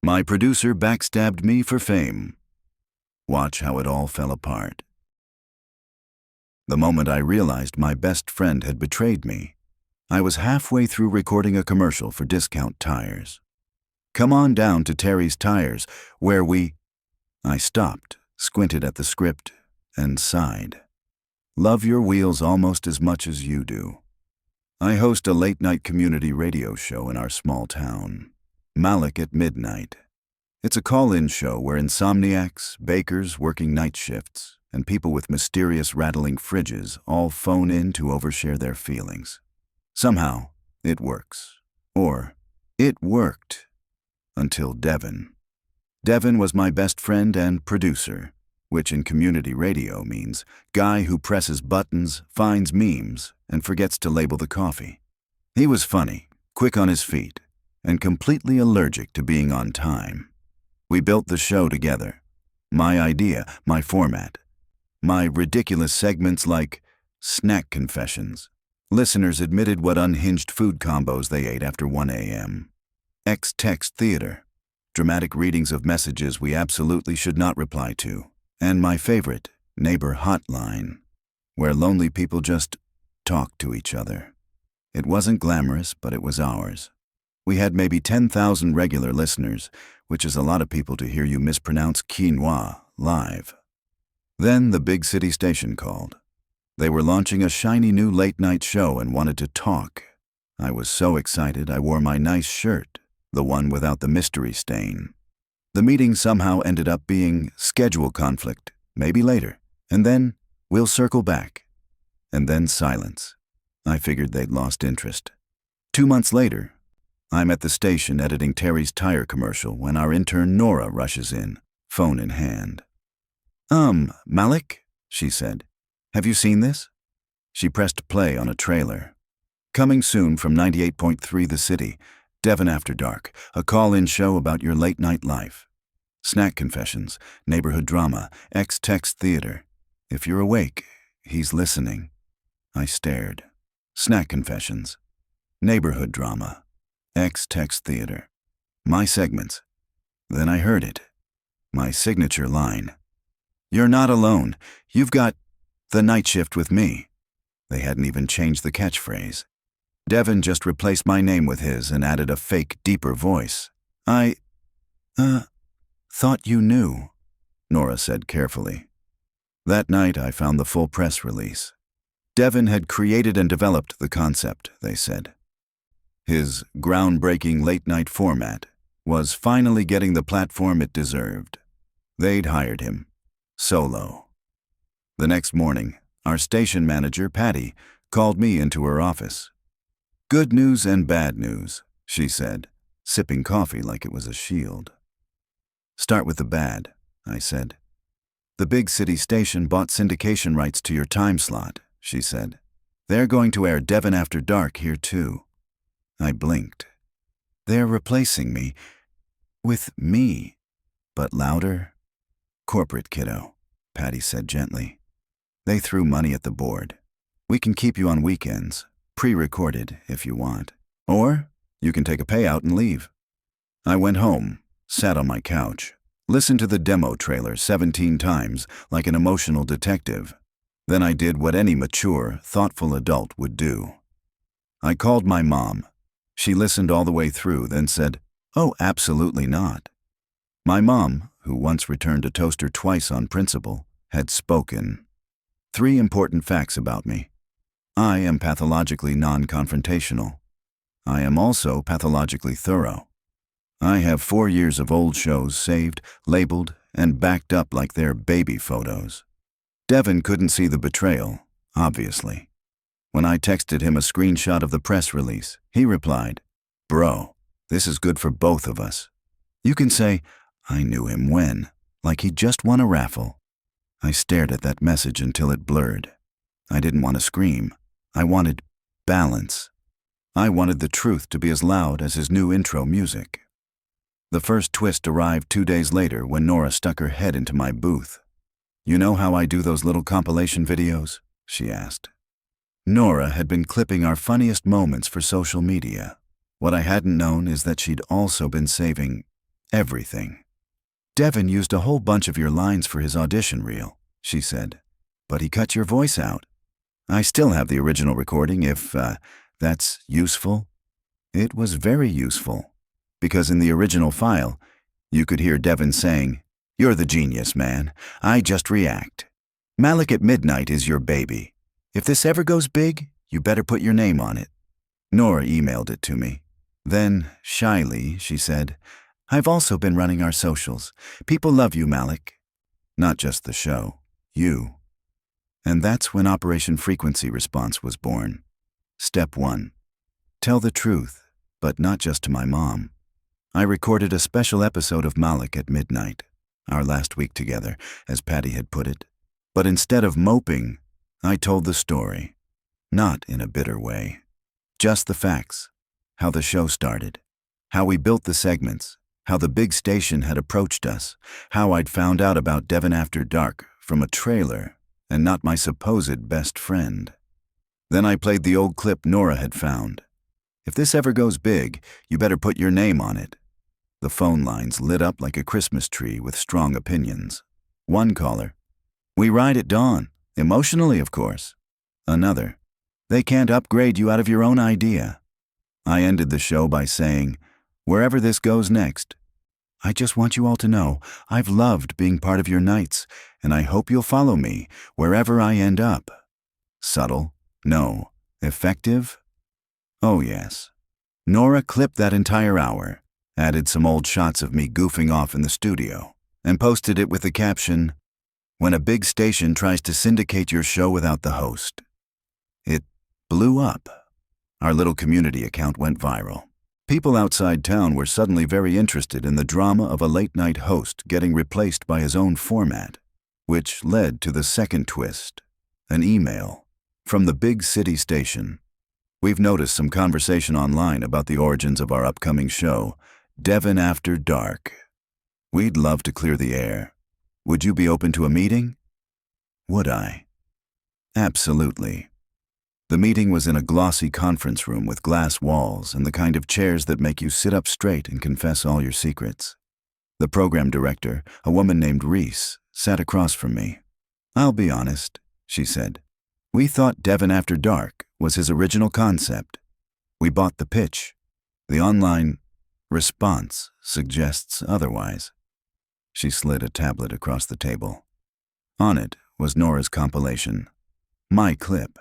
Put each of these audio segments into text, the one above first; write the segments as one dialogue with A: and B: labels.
A: My producer backstabbed me for fame. Watch how it all fell apart. The moment I realized my best friend had betrayed me, I was halfway through recording a commercial for Discount Tires. "Come on down to Terry's Tires, where we—" I stopped, squinted at the script, and sighed. "Love your wheels almost as much as you do." I host a late-night community radio show in our small town, Malik at Midnight. It's a call-in show where insomniacs, bakers working night shifts, and people with mysterious rattling fridges all phone in to overshare their feelings. Somehow, it works. Or, it worked. Until Devin. Devin was my best friend and producer, which in community radio means guy who presses buttons, finds memes, and forgets to label the coffee. He was funny, quick on his feet, and completely allergic to being on time. We built the show together. My idea, my format. My ridiculous segments like snack confessions. Listeners admitted what unhinged food combos they ate after 1 a.m. Text theater. Dramatic readings of messages we absolutely should not reply to. And my favorite, neighbor hotline, where lonely people just talk to each other. It wasn't glamorous, but it was ours. We had maybe 10,000 regular listeners, which is a lot of people to hear you mispronounce quinoa live. Then the big city station called. They were launching a shiny new late-night show and wanted to talk. I was so excited I wore my nice shirt, the one without the mystery stain. The meeting somehow ended up being schedule conflict, maybe later, and then we'll circle back. And then silence. I figured they'd lost interest. 2 months later, I'm at the station editing Terry's Tire commercial when our intern Nora rushes in, phone in hand. Malik, she said, have you seen this? She pressed play on a trailer. Coming soon from 98.3 The City, Devin After Dark, a call-in show about your late-night life. Snack confessions, neighborhood drama, text theater. If you're awake, he's listening. I stared. Snack confessions. Neighborhood drama. Text theater. My segments. Then I heard it. My signature line. "You're not alone. You've got the night shift with me." They hadn't even changed the catchphrase. Devin just replaced my name with his and added a fake, deeper voice. "I thought you knew," Nora said carefully. That night I found the full press release. Devin had created and developed the concept, they said. His groundbreaking late-night format was finally getting the platform it deserved. They'd hired him. Solo. The next morning, our station manager, Patty, called me into her office. "Good news and bad news," she said, sipping coffee like it was a shield. "Start with the bad," I said. "The big city station bought syndication rights to your time slot," she said. "They're going to air Devin After Dark here too." I blinked. "They're replacing me with me, but louder?" "Corporate, kiddo," Patty said gently. "They threw money at the board. We can keep you on weekends, pre-recorded if you want. Or you can take a payout and leave." I went home, sat on my couch, listened to the demo trailer 17 times like an emotional detective. Then I did what any mature, thoughtful adult would do. I called my mom. She listened all the way through, then said, "Oh, absolutely not." My mom, who once returned a toaster twice on principle, had spoken. 3 important facts about me. I am pathologically non-confrontational. I am also pathologically thorough. I have 4 years of old shows saved, labeled, and backed up like they're baby photos. Devin couldn't see the betrayal, obviously. When I texted him a screenshot of the press release, he replied, "Bro, this is good for both of us." You can say, "I knew him when," like he just won a raffle. I stared at that message until it blurred. I didn't want to scream. I wanted balance. I wanted the truth to be as loud as his new intro music. The first twist arrived 2 days later when Nora stuck her head into my booth. "You know how I do those little compilation videos?" she asked. Nora had been clipping our funniest moments for social media. What I hadn't known is that she'd also been saving Everything. Devin used a whole bunch of your lines for his audition reel, she said. But he cut your voice out. I still have the original recording if, that's useful. It was very useful, because in the original file, you could hear Devin saying, "You're the genius, man. I just react. Malik at Midnight is your baby. If this ever goes big, you better put your name on it." Nora emailed it to me. Then, shyly, she said, "I've also been running our socials. People love you, Malik. Not just the show, you." And that's when Operation Frequency Response was born. Step 1. Tell the truth, but not just to my mom. I recorded a special episode of Malik at Midnight, our last week together, as Patty had put it. But instead of moping, I told the story. Not in a bitter way. Just the facts. How the show started. How we built the segments. How the big station had approached us. How I'd found out about Devin After Dark from a trailer and not my supposed best friend. Then I played the old clip Nora had found. If this ever goes big, you better put your name on it. The phone lines lit up like a Christmas tree with strong opinions. One caller, "We ride at dawn, emotionally, of course." Another, "They can't upgrade you out of your own idea." I ended the show by saying, "Wherever this goes next, I just want you all to know I've loved being part of your nights, and I hope you'll follow me wherever I end up." Subtle? No. Effective? Oh yes. Nora clipped that entire hour, added some old shots of me goofing off in the studio, and posted it with the caption, "When a big station tries to syndicate your show without the host." It blew up. Our little community account went viral. People outside town were suddenly very interested in the drama of a late-night host getting replaced by his own format, which led to the second twist, an email from the big city station. We've noticed some conversation online about the origins of our upcoming show, Devin After Dark. We'd love to clear the air. Would you be open to a meeting? Would I? Absolutely. The meeting was in a glossy conference room with glass walls and the kind of chairs that make you sit up straight and confess all your secrets. The program director, a woman named Reese, sat across from me. "I'll be honest," she said. "We thought Devin After Dark was his original concept. We bought the pitch. The online response suggests otherwise." She slid a tablet across the table. On it was Nora's compilation, my clip.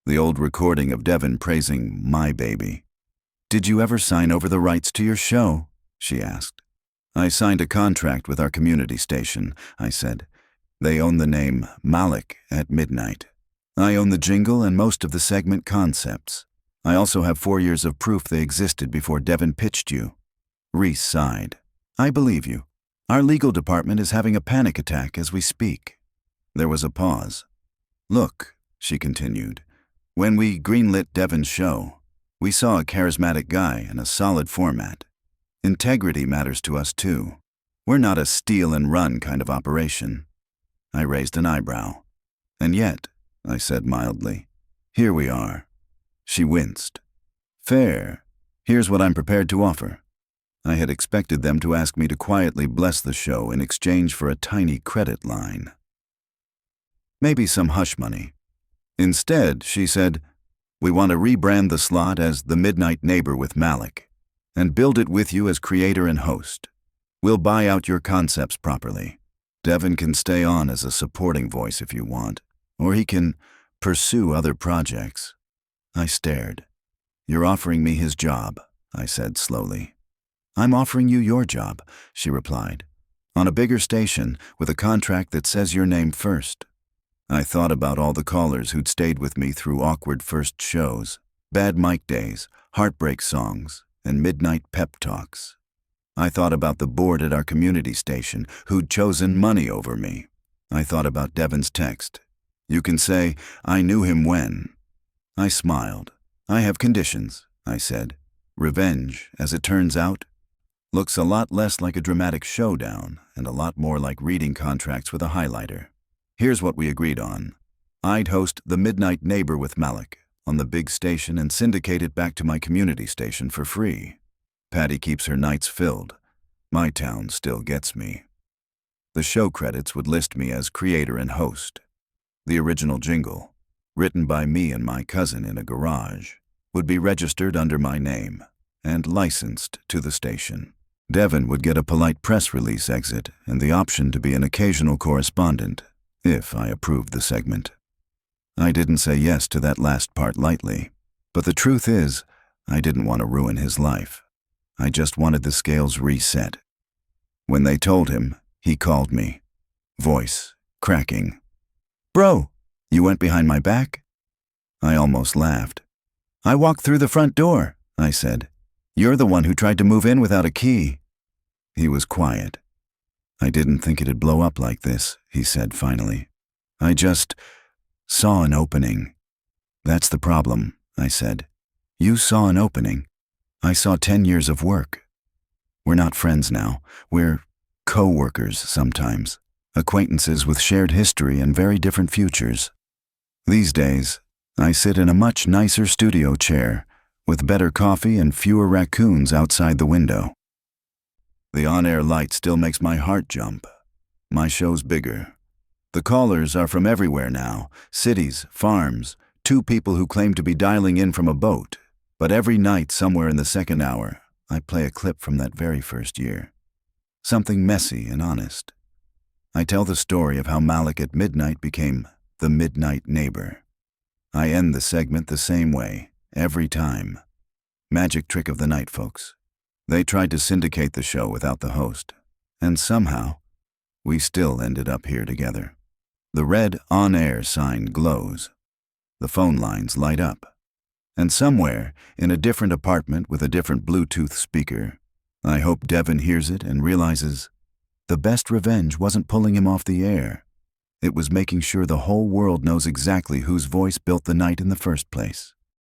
A: The old recording of Devin praising my baby. "Did you ever sign over the rights to your show?" she asked. "I signed a contract with our community station," I said. "They own the name Malik at Midnight. I own the jingle and most of the segment concepts. I also have 4 years of proof they existed before Devin pitched you." Reese sighed. "I believe you. Our legal department is having a panic attack as we speak." There was a pause. "Look," she continued, "when we greenlit Devin's show, we saw a charismatic guy and a solid format. Integrity matters to us too. We're not a steal and run kind of operation." I raised an eyebrow. "And yet," I said mildly, "here we are." She winced. "Fair. Here's what I'm prepared to offer." I had expected them to ask me to quietly bless the show in exchange for a tiny credit line. Maybe some hush money. Instead, she said, "We want to rebrand the slot as The Midnight Neighbor with Malik and build it with you as creator and host. We'll buy out your concepts properly. Devin can stay on as a supporting voice if you want, or he can pursue other projects." I stared. "You're offering me his job," I said slowly. "I'm offering you your job," she replied, "on a bigger station with a contract that says your name first." I thought about all the callers who'd stayed with me through awkward first shows, bad mic days, heartbreak songs, and midnight pep talks. I thought about the board at our community station who'd chosen money over me. I thought about Devin's text. "You can say, I knew him when." I smiled. "I have conditions," I said. "Revenge, as it turns out, looks a lot less like a dramatic showdown and a lot more like reading contracts with a highlighter. Here's what we agreed on. I'd host The Midnight Neighbor with Malik on the big station and syndicate it back to my community station for free. Patty keeps her nights filled. My town still gets me. The show credits would list me as creator and host. The original jingle, written by me and my cousin in a garage, would be registered under my name and licensed to the station. Devin would get a polite press release exit and the option to be an occasional correspondent, if I approved the segment. I didn't say yes to that last part lightly, but the truth is, I didn't want to ruin his life. I just wanted the scales reset. When they told him, he called me, voice cracking. "Bro, you went behind my back?" I almost laughed. "I walked through the front door," I said. "You're the one who tried to move in without a key." He was quiet. "I didn't think it'd blow up like this," he said finally. "I just saw an opening." "That's the problem," I said. "You saw an opening. I saw 10 years of work. We're not friends now. We're co-workers sometimes, acquaintances with shared history and very different futures. These days, I sit in a much nicer studio chair with better coffee and fewer raccoons outside the window. The on-air light still makes my heart jump. My show's bigger. The callers are from everywhere now, cities, farms, 2 people who claim to be dialing in from a boat. But every night, somewhere in the second hour, I play a clip from that very first year. Something messy and honest. I tell the story of how Malik at midnight became the midnight neighbor. I end the segment the same way, every time. Magic trick of the night, folks. They tried to syndicate the show without the host, and somehow, we still ended up here together. The red on-air sign glows. The phone lines light up. And somewhere, in a different apartment with a different Bluetooth speaker, I hope Devin hears it and realizes the best revenge wasn't pulling him off the air. It was making sure the whole world knows exactly whose voice built the night in the first place.